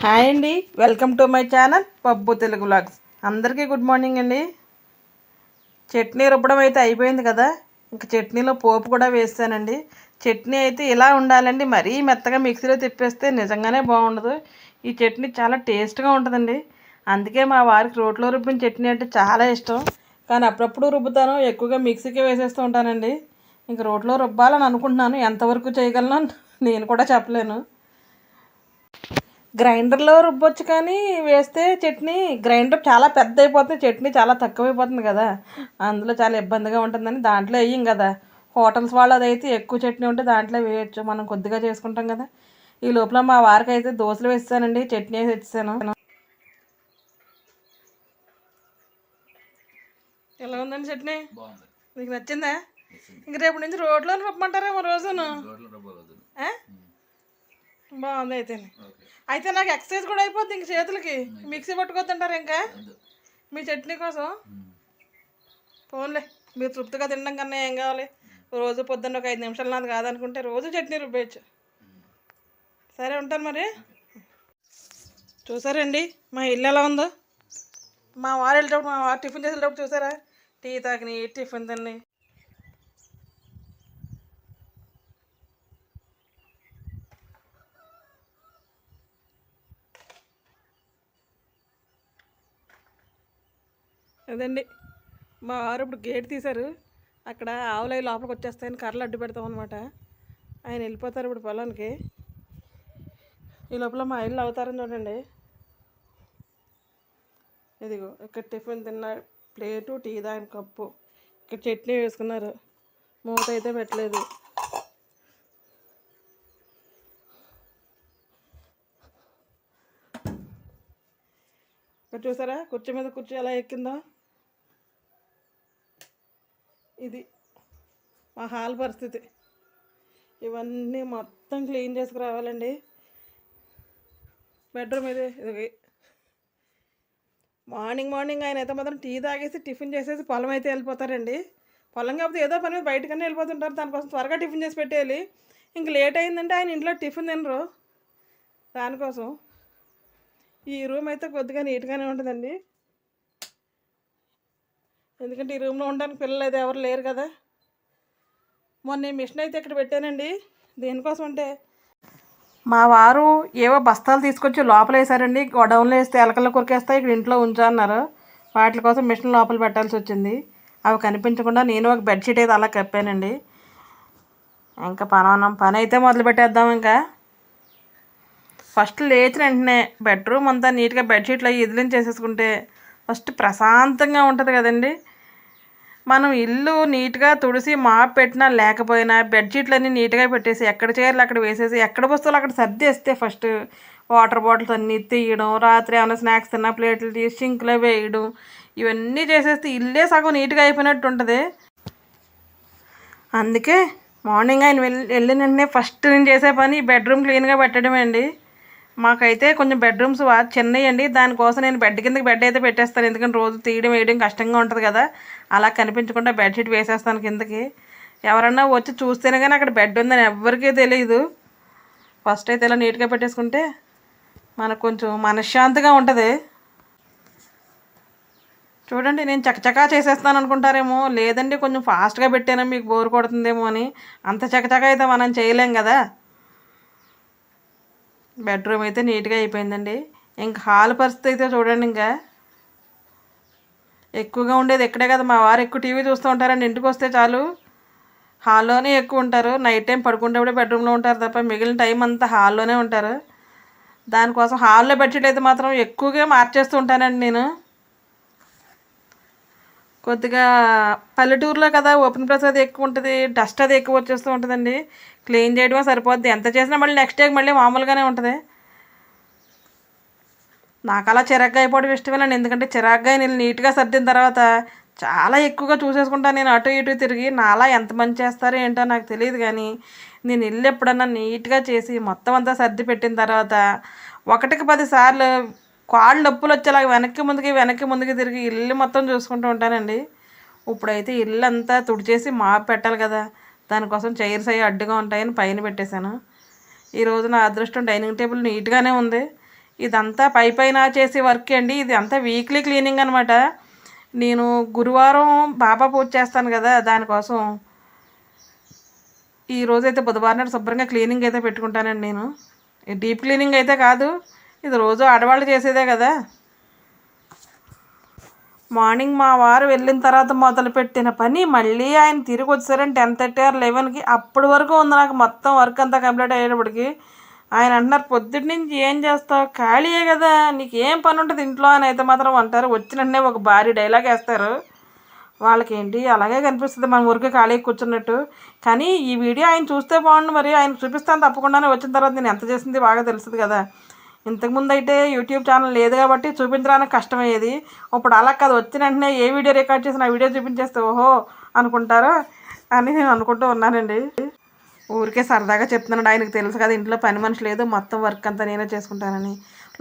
Hi అండి, welcome to my channel pub Telugu vlogs. అందరికీ good morning అండి. చట్నీ రుబ్బడం అయితే అయిపోయింది కదా, ఇంకా చట్నీలో పోపు కూడా వేస్తానండి. చట్నీ అయితే ఇలా ఉండాలండి, మరీ మెత్తగా మిక్సీలో తిప్పేస్తే నిజంగానే బాగుండదు. ఈ చట్నీ చాలా టేస్ట్గా ఉంటుందండి. అందుకే మా వారికి రోట్లో రుబ్బిన చట్నీ అంటే చాలా ఇష్టం. కానీ అప్పుడప్పుడు రుబ్బుతాను, ఎక్కువగా మిక్సీకే వేసేస్తూ ఉంటానండి. ఇంక రోట్లో రుబ్బాలని అనుకుంటున్నాను, ఎంతవరకు చేయగలను నేను కూడా చెప్పలేను. గ్రైండర్లో రుబ్బొచ్చు కానీ వేస్తే చట్నీ గ్రైండర్ చాలా పెద్ద అయిపోతుంది, చట్నీ చాలా తక్కువైపోతుంది కదా. అందులో చాలా ఇబ్బందిగా ఉంటుందని దాంట్లో వేయం కదా. హోటల్స్ వాళ్ళది అయితే ఎక్కువ చట్నీ ఉంటే దాంట్లో వేయచ్చు, మనం కొద్దిగా చేసుకుంటాం కదా. ఈ లోపల మా వారికి అయితే దోశలు వేస్తానండి, చట్నీ వేసి వచ్చాను. ఎలా ఉందండి చట్నీ? మీకు నచ్చిందా? ఇంక రేపు నుంచి రోడ్లో రుబ్బమంటారేమో రోజును. బాగుంది అయితే. అయితే నాకు ఎక్సర్సైజ్ కూడా అయిపోద్ది ఇంక చేతులకి. మిక్సీ పట్టుకోద్దంటారు ఇంకా మీ చట్నీ కోసం. ఫోన్లే, మీరు తృప్తిగా తినడం కన్నా ఏం కావాలి. రోజు పొద్దున్న ఒక 5 నిమిషాలు నాది కాదనుకుంటే రోజు చట్నీ రుబ్బేయచ్చు. సరే ఉంటాను మరి. చూసారండి మా ఇల్లు ఎలా ఉందో? మా వారు వెళ్ళేటప్పుడు, మా వారు టిఫిన్ చేసేటప్పుడు చూసారా, టీ తాగిని టిఫిన్ తిని. అదండి, మా వారు ఇప్పుడు గేట్ తీశారు. అక్కడ ఆవులై లోపలికి వచ్చేస్తాయని కర్రలు అడ్డు పెడతాం అనమాట. ఆయన వెళ్ళిపోతారు ఇప్పుడు పొలానికి. ఈ లోపల మా ఇల్లు అవుతారని చూడండి. ఇదిగో ఇక్కడ టిఫిన్ తిన్న ప్లేటు, టీ తాగిన కప్పు, ఇక్కడ చట్నీ వేసుకున్నారు, మూత అయితే పెట్టలేదు. ఇక్కడ చూసారా కుర్చీ మీద కుర్చీ ఎలా ఎక్కిందో. ఇది మా హాల్ పరిస్థితి. ఇవన్నీ మొత్తం క్లీన్ చేసుకురావాలండి. బెడ్రూమ్ ఇది. ఇది మార్నింగ్ ఆయన అయితే మాత్రం టీ తాగేసి టిఫిన్ చేసేసి పొలం అయితే వెళ్ళిపోతారండి. పొలం కాకపోతే ఏదో పని మీద బయటకన్నా వెళ్ళిపోతుంటారు, దానికోసం త్వరగా టిఫిన్ చేసి పెట్టేయాలి. ఇంక లేట్ అయిందంటే ఆయన ఇంట్లో టిఫిన్ తినరు. దానికోసం ఈ రూమ్ అయితే కొద్దిగా నీట్గానే ఉంటుందండి, ఎందుకంటే ఈ రూమ్లో ఉండడానికి పిల్లలు అయితే ఎవరు లేరు కదా. మొన్న ఈ మిషన్ అయితే ఇక్కడ పెట్టానండి. దేనికోసం అంటే మా వారు ఏవో బస్తాలు తీసుకొచ్చి లోపల వేసారండి. గొడవలు వేస్తే ఎలకల్లో కొరికేస్తాయి, ఇక్కడ ఇంట్లో ఉంచా అన్నారు. వాటి కోసం మిషన్ లోపల పెట్టాల్సి వచ్చింది. అవి కనిపించకుండా నేను ఒక బెడ్షీట్ అయితే అలా కప్పానండి. ఇంకా పని అయితే మొదలు పెట్టేద్దాం. ఇంకా ఫస్ట్ లేచిన వెంటనే బెడ్రూమ్ అంతా నీట్గా బెడ్షీట్లు అవి ఇదిలించేసేసుకుంటే ఫస్ట్ ప్రశాంతంగా ఉంటుంది కదండి. మనం ఇల్లు నీట్గా తుడిసి మాప్ పెట్టినా లేకపోయినా బెడ్షీట్లన్నీ నీట్గా పెట్టేసి ఎక్కడ చీరలు అక్కడ వేసేసి ఎక్కడ వస్తువులు అక్కడ సర్దేస్తే ఫస్ట్ వాటర్ బాటిల్స్ అన్నీ తీయడం, రాత్రి ఏమైనా స్నాక్స్ తిన్నా ప్లేట్లు తీసి సింక్లో వేయడం, ఇవన్నీ చేసేస్తే ఇల్లే సగం నీట్గా అయిపోయినట్టు ఉంటుంది. అందుకే మార్నింగ్ ఆయన వెళ్ళిన వెంటనే ఫస్ట్ నేను చేసే పని బెడ్రూమ్ క్లీన్గా పెట్టడమే అండి. మాకైతే కొంచెం బెడ్రూమ్స్ చిన్నవి అండి, దానికోసం నేను బెడ్ కిందకి బెడ్ అయితే పెట్టేస్తాను, ఎందుకంటే రోజు తీయడం వేయడం కష్టంగా ఉంటుంది కదా. అలా కనిపించకుండా బెడ్షీట్ వేసేస్తాను కిందకి. ఎవరన్నా వచ్చి చూస్తేనే కానీ అక్కడ బెడ్ ఉందని ఎవరికీ తెలియదు. ఫస్ట్ అయితే ఇలా నీట్గా పెట్టేసుకుంటే మనకు కొంచెం మనశ్శాంతిగా ఉంటుంది. చూడండి, నేను చకచకా చేసేస్తాను అనుకుంటారేమో, లేదండి కొంచెం ఫాస్ట్గా పెట్టాను మీకు బోర్ కొడుతుందేమో అని. అంత చకచకా అయితే మనం చేయలేం కదా. బెడ్రూమ్ అయితే నీట్గా అయిపోయిందండి. ఇంకా హాల్ పరిస్థితి అయితే చూడండి, ఇంకా ఎక్కువగా ఉండేది ఇక్కడే కదా. మా వారు ఎక్కువ టీవీ చూస్తూ ఉంటారండి, ఇంటికి వస్తే చాలు హాల్లోనే ఎక్కువ ఉంటారు. నైట్ టైం పడుకుంటేప్పుడే బెడ్రూమ్లో ఉంటారు తప్ప మిగిలిన టైం అంతా హాల్లోనే ఉంటారు. దానికోసం హాల్లో బెడ్షీట్ అయితే మాత్రం ఎక్కువగా మార్చేస్తూ ఉంటానండి నేను. కొద్దిగా పల్లెటూరులో కదా, ఓపెన్ ప్లేస్ అది ఎక్కువ ఉంటుంది, డస్ట్ అది ఎక్కువ వచ్చేస్తూ ఉంటుందండి. క్లీన్ చేయడమే సరిపోద్ది, ఎంత చేసినా మళ్ళీ నెక్స్ట్ డే మళ్ళీ మామూలుగానే ఉంటుంది. నాకు అలా చిరాగ్గా అయిపోవడం ఇష్టమేనండి, ఎందుకంటే చిరాగ్గా నేను నీట్గా సర్దిన తర్వాత చాలా ఎక్కువగా చూసేసుకుంటాను. నేను అటు ఇటు తిరిగి నాలా ఎంతమంది చేస్తారో ఏంటో నాకు తెలియదు, కానీ నేను ఇల్లు ఎప్పుడన్నా నీట్గా చేసి మొత్తం అంతా సర్ది పెట్టిన తర్వాత 1కి 10 సార్లు కాళ్ళు నొప్పులు వచ్చేలాగా వెనక్కి ముందుకి తిరిగి ఇల్లు మొత్తం చూసుకుంటూ ఉంటానండి. ఇప్పుడైతే ఇల్లు అంతా తుడిచేసి మాపు పెట్టాలి కదా, దానికోసం చైర్స్ అవి అడ్డుగా ఉంటాయని పైన పెట్టేశాను. ఈరోజు నా అదృష్టం డైనింగ్ టేబుల్ నీట్గానే ఉంది. ఇదంతా పైన చేసే వర్క్ అండి. ఇది అంతా వీక్లీ క్లీనింగ్ అనమాట. నేను గురువారం బాబా పూజ చేస్తాను కదా, దానికోసం ఈరోజైతే బుధవారం నాడు శుభ్రంగా క్లీనింగ్ అయితే పెట్టుకుంటానండి. నేను డీప్ క్లీనింగ్ అయితే కాదు, ఇది రోజు ఆడవాళ్ళు చేసేదే కదా. మార్నింగ్ మా వారు వెళ్ళిన తర్వాత మొదలుపెట్టిన పని మళ్ళీ ఆయన తిరిగి వచ్చారని 10:30 ఆర్ 11కి అప్పటి వరకు ఉంది నాకు మొత్తం వర్క్ అంతా కంప్లీట్ అయ్యేటప్పటికి. ఆయన అంటున్నారు, పొద్దుటి నుంచి ఏం చేస్తావు, ఖాళీయే కదా, నీకు ఏం పని ఉంటుంది ఇంట్లో అని అయితే మాత్రం అంటారు. వచ్చినట్టే ఒక భారీ డైలాగ్ వేస్తారు. వాళ్ళకేంటి అలాగే కనిపిస్తుంది మన ఊరికి ఖాళీ కూర్చున్నట్టు. కానీ ఈ వీడియో ఆయన చూస్తే బాగుండు, మరి ఆయన చూపిస్తాను తప్పకుండానే. వచ్చిన తర్వాత నేను ఎంత చేసింది బాగా తెలుస్తుంది కదా. ఇంతకుముందు అయితే యూట్యూబ్ ఛానల్ లేదు కాబట్టి చూపించడానికి కష్టమయ్యేది. ఇప్పుడు అలా కాదు, వచ్చిన వెంటనే ఏ వీడియో రికార్డ్ చేసిన ఆ వీడియో చూపించేస్తే ఓహో అనుకుంటారో అని నేను అనుకుంటూ ఉన్నానండి. ఊరికే సరదాగా చెప్తున్నాడు, ఆయనకు తెలుసు కదా ఇంట్లో పని మనిషి లేదు, మొత్తం వర్క్ అంతా నేనే చేసుకుంటానని.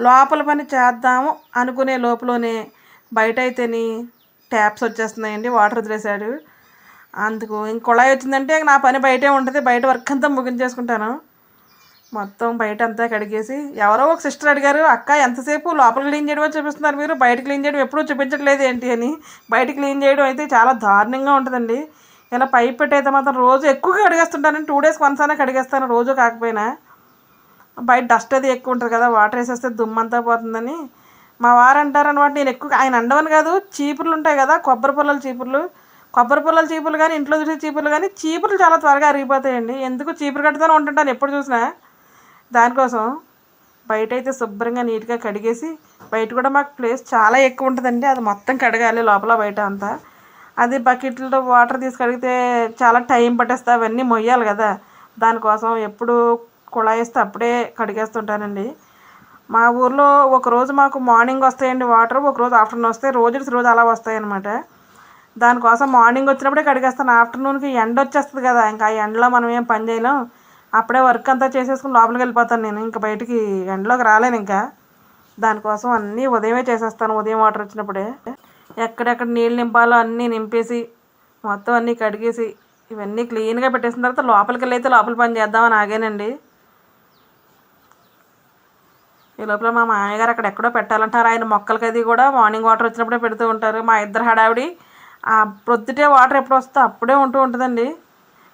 లోపల పని చేద్దాము అనుకునే లోపలనే బయట అయితేని ట్యాప్స్ వచ్చేస్తున్నాయండి, వాటర్ వదిలేశాడు. అందుకు ఇంక కుళాయి వచ్చిందంటే నా పని బయటే ఉంటుంది, బయట వర్క్ అంతా ముగించేసుకుంటాను. మొత్తం బయట అంతా కడిగేసి, ఎవరో ఒక సిస్టర్ అడిగారు, అక్క ఎంతసేపు లోపల క్లీన్ చేయడమో చూపిస్తున్నారు మీరు, బయట క్లీన్ చేయడం ఎప్పుడూ చూపించట్లేదు ఏంటి అని. బయట క్లీన్ చేయడం అయితే చాలా దారుణంగా ఉంటుందండి. ఇలా పైప్ పెట్టయితే మాత్రం రోజు ఎక్కువగా కడిగేస్తుంటానండి. 2 డేస్కి వన్స్ అయినా కడిగేస్తాను, రోజు కాకపోయినా. బయట డస్ట్ అది ఎక్కువ ఉంటుంది కదా, వాటర్ వేసేస్తే దుమ్మంతా పోతుందని మా వారు అంటారు అనమాట. నేను ఎక్కువ ఆయన అండవని కాదు, చీపుర్లు ఉంటాయి కదా, కొబ్బరి పుల్లల చీపుర్లు కానీ ఇంట్లో చూసే చీపుర్లు కానీ చీపుర్లు చాలా త్వరగా అరిగిపోతాయండి. ఎందుకు చీపురు కట్టుతూనే ఉంటుంటాను ఎప్పుడు చూసినా. దానికోసం బయట అయితే శుభ్రంగా నీట్గా కడిగేసి, బయట కూడా మాకు ప్లేస్ చాలా ఎక్కువ ఉంటుందండి, అది మొత్తం కడగాలి లోపల బయట అంతా. అది బకెట్లతో వాటర్ తీసి కడిగితే చాలా టైం పట్టేస్తే అవన్నీ మొయ్యాలి కదా. దానికోసం ఎప్పుడు కుళాయిస్తే అప్పుడే కడిగేస్తుంటానండి. మా ఊర్లో ఒకరోజు మాకు మార్నింగ్ వస్తాయండి వాటర్, ఒకరోజు ఆఫ్టర్నూన్ వస్తాయి, రోజు అలా వస్తాయి అన్నమాట. దానికోసం మార్నింగ్ వచ్చినప్పుడే కడిగేస్తాను. ఆఫ్టర్నూన్కి ఎండ వచ్చేస్తుంది కదా, ఇంకా ఆ ఎండలో మనం ఏం పని చేయలేం. అప్పుడే వర్క్ అంతా చేసేసుకుని లోపలికి వెళ్ళిపోతాను నేను, ఇంకా బయటికి ఎండలోకి రాలేను ఇంకా. దానికోసం అన్నీ ఉదయమే చేసేస్తాను, ఉదయం వాటర్ వచ్చినప్పుడే. ఎక్కడెక్కడ నీళ్ళు నింపాలో అన్నీ నింపేసి మొత్తం అన్నీ కడిగేసి ఇవన్నీ క్లీన్గా పెట్టేసిన తర్వాత లోపలికి వెళ్ళి అయితే లోపల పని చేద్దామని ఆగానండి. ఈ లోపల మా మామయ్యగారు అక్కడ ఎక్కడో పెట్టాలంటారు, ఆయన మొక్కలకి అది కూడా మార్నింగ్ వాటర్ వచ్చినప్పుడే పెడుతూ ఉంటారు. మా ఇద్దరు హడావిడి ఆ ప్రొద్దుటే వాటర్ ఎప్పుడు వస్తుందో అప్పుడే ఉంటుందండి.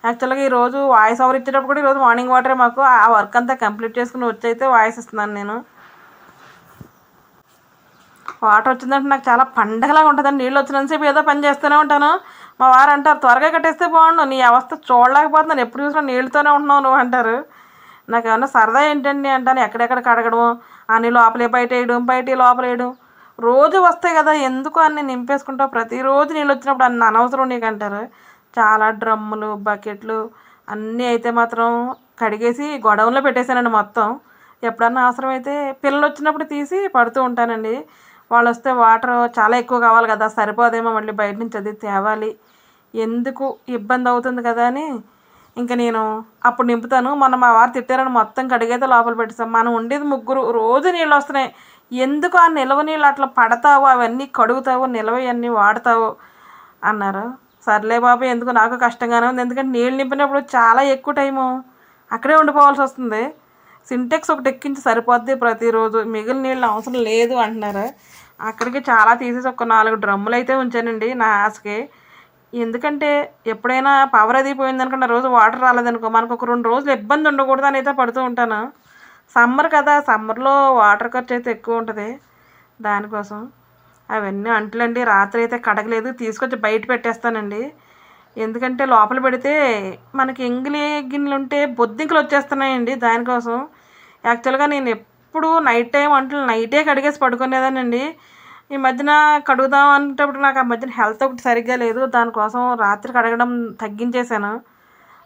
యాక్చువల్గా ఈరోజు వాయిస్ ఓవర్ ఇచ్చేటప్పుడు కూడా ఈరోజు మార్నింగ్ వాటరే మాకు. ఆ వర్క్ అంతా కంప్లీట్ చేసుకుని వచ్చి అయితే వాయిస్ ఇస్తున్నాను నేను. వాటర్ వచ్చిందంటే నాకు చాలా పండగలాగా ఉంటుందండి. నీళ్ళు వచ్చినంతసేపు ఏదో పని చేస్తూనే ఉంటాను. మా వారు అంటారు, త్వరగా కట్టేస్తే బాగుండు, నీ అవస్థ చూడలేకపోతున్నాను, ఎప్పుడు చూసినా నీళ్ళతోనే ఉంటున్నావు నువ్వు అంటారు. నాకు ఏమన్నా సరదా ఏంటండి అంటాను. ఎక్కడెక్కడ కడగడం, అన్ని లోపలే బయట వేయడం, బయట లోపల వేయడం, రోజు వస్తాయి కదా, ఎందుకు అన్నీ నింపేసుకుంటావు, ప్రతిరోజు నీళ్ళు వచ్చినప్పుడు అన్ని అనవసరం నీకు అంటారు. చాలా డ్రమ్ములు బకెట్లు అన్నీ అయితే మాత్రం కడిగేసి గొడవలో పెట్టేశానండి మొత్తం. ఎప్పుడన్నా అవసరమైతే పిల్లలు వచ్చినప్పుడు తీసి పడుతూ ఉంటానండి. వాళ్ళు వస్తే వాటర్ చాలా ఎక్కువ కావాలి కదా, సరిపోదేమో మళ్ళీ బయట నుంచి అది తేవాలి, ఎందుకు ఇబ్బంది అవుతుంది కదా అని ఇంకా నేను అప్పుడు నింపుతాను. మొన్న మా వారు తిట్టారని మొత్తం కడిగైతే లోపల పెట్టేస్తాం. మనం ఉండేది ముగ్గురు, రోజు నీళ్ళు వస్తున్నాయి, ఎందుకు ఆ నిల్వ నీళ్ళు అట్లా పడతావు, అవన్నీ కడుగుతావు, నిల్వయన్నీ వాడతావు అన్నారు. సర్లే బాబు, ఎందుకు నాకు కష్టంగానే ఉంది, ఎందుకంటే నీళ్ళు నింపినప్పుడు చాలా ఎక్కువ టైము అక్కడే ఉండిపోవాల్సి వస్తుంది. సింటెక్స్ ఒకటి ఎక్కించి సరిపోద్ది ప్రతిరోజు, మిగిలిన నీళ్ళు అవసరం లేదు అంటున్నారు. అక్కడికి చాలా తీసేసి ఒక 4 డ్రమ్ములు అయితే ఉంచానండి నా ఆశకి. ఎందుకంటే ఎప్పుడైనా పవర్ అది పోయిందనుకుంటే రోజు వాటర్ రాలేదనుకో, మనకు ఒక 2 రోజులు ఇబ్బంది ఉండకూడదు అని అయితే పడుతూ ఉంటాను. సమ్మర్ కదా, సమ్మర్లో వాటర్ ఖర్చు అయితే ఎక్కువ ఉంటుంది. దానికోసం అవన్నీ అంట్లండి రాత్రి అయితే కడగలేదు, తీసుకొచ్చి బయట పెట్టేస్తానండి. ఎందుకంటే లోపల పెడితే మనకి ఎంగిలి గిన్నెలు ఉంటే బొద్దింకలు వచ్చేస్తున్నాయండి. దానికోసం యాక్చువల్గా నేను ఎప్పుడు నైట్ టైం అంట్లు నైటే కడిగేసి పడుకునేదానండి. ఈ మధ్యన కడుగుదాం అనేటప్పుడు నాకు ఆ మధ్యన హెల్త్ ఒకటి సరిగ్గా లేదు, దానికోసం రాత్రి కడగడం తగ్గించేశాను.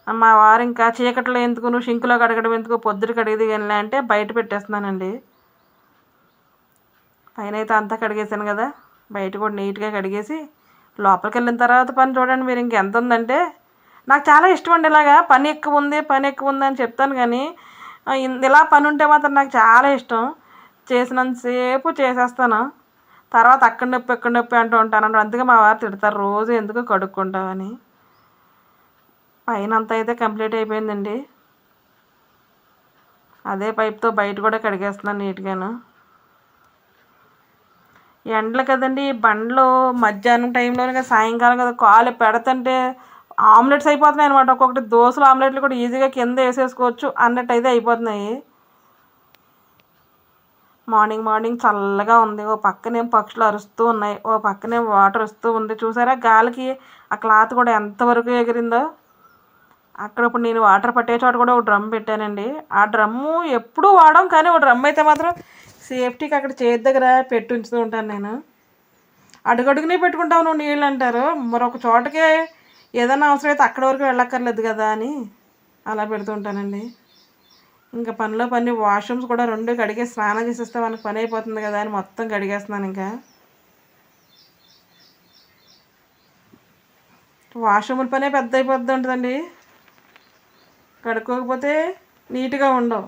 మా వారు ఇంకా చీకట్లో ఎందుకు, నువ్వు షింకులో కడగడం ఎందుకు, పొద్దుట కడిగేది కానీ అంటే బయట పెట్టేస్తున్నానండి. పైన అయితే అంతా కడిగేసాను కదా, బయట కూడా నీట్గా కడిగేసి లోపలికి వెళ్ళిన తర్వాత పని చూడండి మీరు ఇంకెంత ఉందంటే. నాకు చాలా ఇష్టం అండి ఇలాగా, పని ఎక్కువ ఉంది అని చెప్తాను కానీ ఇలా పని ఉంటే మాత్రం నాకు చాలా ఇష్టం. చేసినంతసేపు చేసేస్తాను, తర్వాత అక్కడ నొప్పి అంటూ ఉంటాను. అందుకే మా వారు తిడతారు, రోజు ఎందుకు కడుక్కుంటామని. పైన అంతా అయితే కంప్లీట్ అయిపోయిందండి. అదే పైప్తో బయట కూడా కడిగేస్తున్నాను నీట్గాను. ఎండలు కదండి బండ్లు మధ్యాహ్నం టైంలోనే కదా సాయంకాలం కదా కాలు పెడుతుంటే ఆమ్లెట్స్ అయిపోతున్నాయి అనమాట. ఒక్కొక్కటి దోశలు ఆమ్లెట్లు కూడా ఈజీగా కింద వేసేసుకోవచ్చు అన్నట్టు అయితే అయిపోతున్నాయి. మార్నింగ్ మార్నింగ్ చల్లగా ఉంది. ఓ పక్కనేం పక్షులు అరుస్తూ ఉన్నాయి, ఓ పక్కనేం వాటర్ వస్తూ ఉంది. చూసారా గాలికి ఆ క్లాత్ కూడా ఎంతవరకు ఎగిరిందో. అక్కడ ఇప్పుడు నేను వాటర్ పట్టే చోట కూడా ఒక డ్రమ్ పెట్టానండి. ఆ డ్రమ్ము ఎప్పుడూ వాడాం, కానీ ఒక డ్రమ్ అయితే మాత్రం సేఫ్టీకి అక్కడ చేతి దగ్గర పెట్టి ఉంచుతూ ఉంటాను నేను. అడుగడుగునే పెట్టుకుంటావు నువ్వు నీళ్ళు అంటారు, మరొక చోటకే ఏదైనా అవసరం అయితే అక్కడి వరకు వెళ్ళక్కర్లేదు కదా అని అలా పెడుతూ ఉంటానండి. ఇంకా పనిలో పని వాష్రూమ్స్ కూడా 2 కడిగే స్నానం చేసేస్తే మనకు పని అయిపోతుంది కదా అని మొత్తం కడిగేస్తున్నాను. ఇంకా వాష్రూముల పనే పెద్ద అయిపోద్ది ఉంటుందండి. కడుక్కోకపోతే నీట్గా ఉండవు,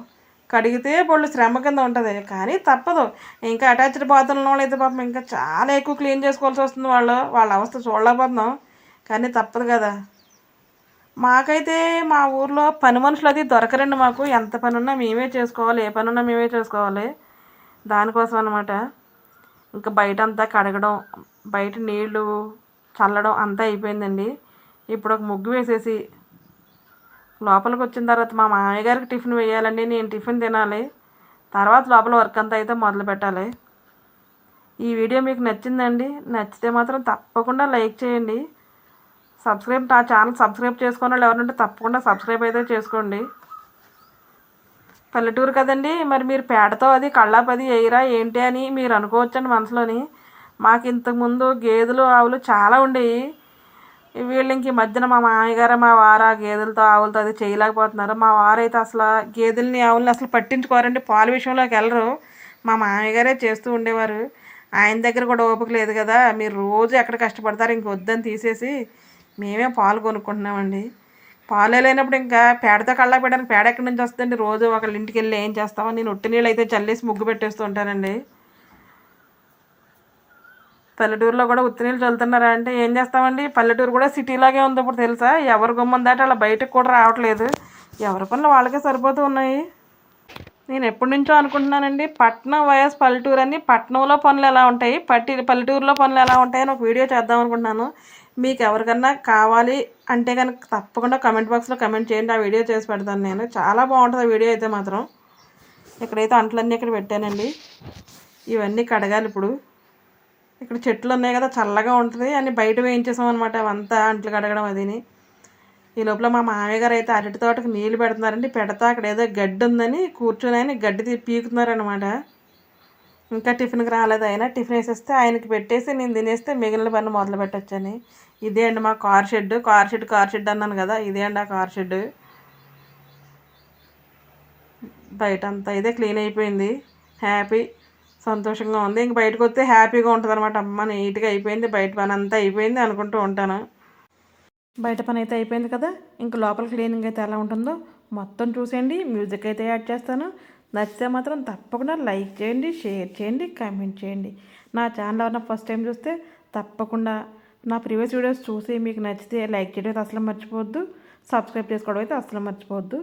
కడిగితే బొళ్ళు శ్రమ కింద ఉంటుంది. కానీ తప్పదు, ఇంకా అటాచ్డ్ బాత్రూంలో అయితే పాపం ఇంకా చాలా ఎక్కువ క్లీన్ చేసుకోవాల్సి వస్తుంది. వాళ్ళ అవస్థ చూడలేకపోతున్నాం, కానీ తప్పదు కదా. మాకైతే మా ఊర్లో పని మనుషులు అది దొరకరండి. మాకు ఎంత పని ఉన్నా మేమే చేసుకోవాలి, ఏ పని ఉన్నా మేమే చేసుకోవాలి. దానికోసం అనమాట. ఇంకా బయట అంతా కడగడం, బయట నీళ్లు చల్లడం అంతా అయిపోయిందండి. ఇప్పుడు ఒక ముగ్గు వేసేసి లోపలికి వచ్చిన తర్వాత మా మామయ్య గారికి టిఫిన్ వేయాలండి. నేను టిఫిన్ తినాలి, తర్వాత లోపల వర్క్ అంతా అయితే మొదలు పెట్టాలి. ఈ వీడియో మీకు నచ్చిందండి? నచ్చితే మాత్రం తప్పకుండా లైక్ చేయండి. నా ఛానల్ సబ్స్క్రైబ్ చేసుకున్న వాళ్ళు ఎవరంటే తప్పకుండా సబ్స్క్రైబ్ అయితే చేసుకోండి. పల్లెటూరు కదండి, మరి మీరు పేడతో అది కళ్ళాపది వేయరా ఏంటి అని మీరు అనుకోవచ్చండి మనసులోని. మాకు ఇంతకుముందు గేదెలు ఆవులు చాలా ఉండేవి. వీళ్ళు ఇంక ఈ మధ్యన మా మామయ్య గారు మా వారు ఆ గేదెలతో ఆవులతో అది చేయలేకపోతున్నారు. మా వారైతే అసలు గేదెల్ని ఆవుల్ని అసలు పట్టించుకోరండి, పాల విషయంలోకి వెళ్ళరు. మా మామయ్య గారే చేస్తూ ఉండేవారు. ఆయన దగ్గర కూడా ఓపిక లేదు కదా, మీరు రోజు ఎక్కడ కష్టపడతారు, ఇంక వద్దని తీసేసి మేమే పాలు కొనుక్కుంటున్నామండి. పాలు లేనప్పుడు ఇంకా పేడతో కళ్ళ పెట్టడానికి పేడ ఎక్కడి నుంచి వస్తుందండి? రోజు ఒకళ్ళ ఇంటికి వెళ్ళి ఏం చేస్తామో, నేను ఒట్టి నీళ్ళు అయితే చల్లేసి ముగ్గు పెట్టేస్తూ ఉంటానండి. పల్లెటూరులో కూడా ఉత్తి నీళ్ళు చల్లుతున్నారా అంటే ఏం చేస్తామండి, పల్లెటూరు కూడా సిటీలాగే ఉంది ఇప్పుడు తెలుసా. ఎవరు గుమ్మం దాటి అలా బయటకు కూడా రావట్లేదు, ఎవరి పనులు వాళ్ళకే సరిపోతూ ఉన్నాయి. నేను ఎప్పటి నుంచో అనుకుంటున్నానండి, పట్నం వయస్ పల్లెటూరు అని. పట్టణంలో పనులు ఎలా ఉంటాయి, పల్లెటూరులో పనులు ఎలా ఉంటాయని ఒక వీడియో చేద్దాం అనుకుంటున్నాను. మీకు ఎవరికన్నా కావాలి అంటే కనుక తప్పకుండా కమెంట్ బాక్స్లో కమెంట్ చేయండి, ఆ వీడియో చేసి పెడతాను నేను. చాలా బాగుంటుంది ఆ వీడియో అయితే మాత్రం. ఇక్కడైతే అంట్లన్నీ ఇక్కడ పెట్టానండి, ఇవన్నీ కడగాలి ఇప్పుడు. ఇక్కడ చెట్లు ఉన్నాయి కదా, చల్లగా ఉంటుంది అని బయట వేయించేసాం అనమాట అవంతా అంట్లు కడగడం అదిని. ఈ లోపల మా మామయ్య గారు అయితే అరటి తోటకు నీళ్లు పెడుతున్నారండి. పెడతా అక్కడ ఏదో గడ్డి ఉందని కూర్చొని ఆయన గడ్డి పీకుతున్నారనమాట. ఇంకా టిఫిన్కి రాలేదు, అయినా టిఫిన్ వేసేస్తే ఆయనకి పెట్టేసి నేను తినేస్తే మిగిలిన పని మొదలు పెట్టచ్చని. ఇదే అండి మా కార్ షెడ్ అన్నాను కదా, ఇదే అండి ఆ కార్ షెడ్. బయట అంతా ఇదే క్లీన్ అయిపోయింది, హ్యాపీ సంతోషంగా ఉంది. ఇంక బయటకు వస్తే హ్యాపీగా ఉంటుంది అనమాట. అమ్మ నీట్గా అయిపోయింది, బయట పని అంతా అయిపోయింది అనుకుంటూ ఉంటాను. బయట పని అయితే అయిపోయింది కదా, ఇంక లోపల క్లీనింగ్ అయితే ఎలా ఉంటుందో మొత్తం చూసేయండి. మ్యూజిక్ అయితే యాడ్ చేస్తాను. నచ్చితే మాత్రం తప్పకుండా లైక్ చేయండి, షేర్ చేయండి, కామెంట్ చేయండి. నా ఛానల్ ఎవరైనా ఫస్ట్ టైం చూస్తే తప్పకుండా నా ప్రీవియస్ వీడియోస్ చూసి మీకు నచ్చితే లైక్ చేయడం అయితే అసలు మర్చిపోవద్దు, సబ్స్క్రైబ్ చేసుకోవడం అయితే అసలు మర్చిపోవద్దు.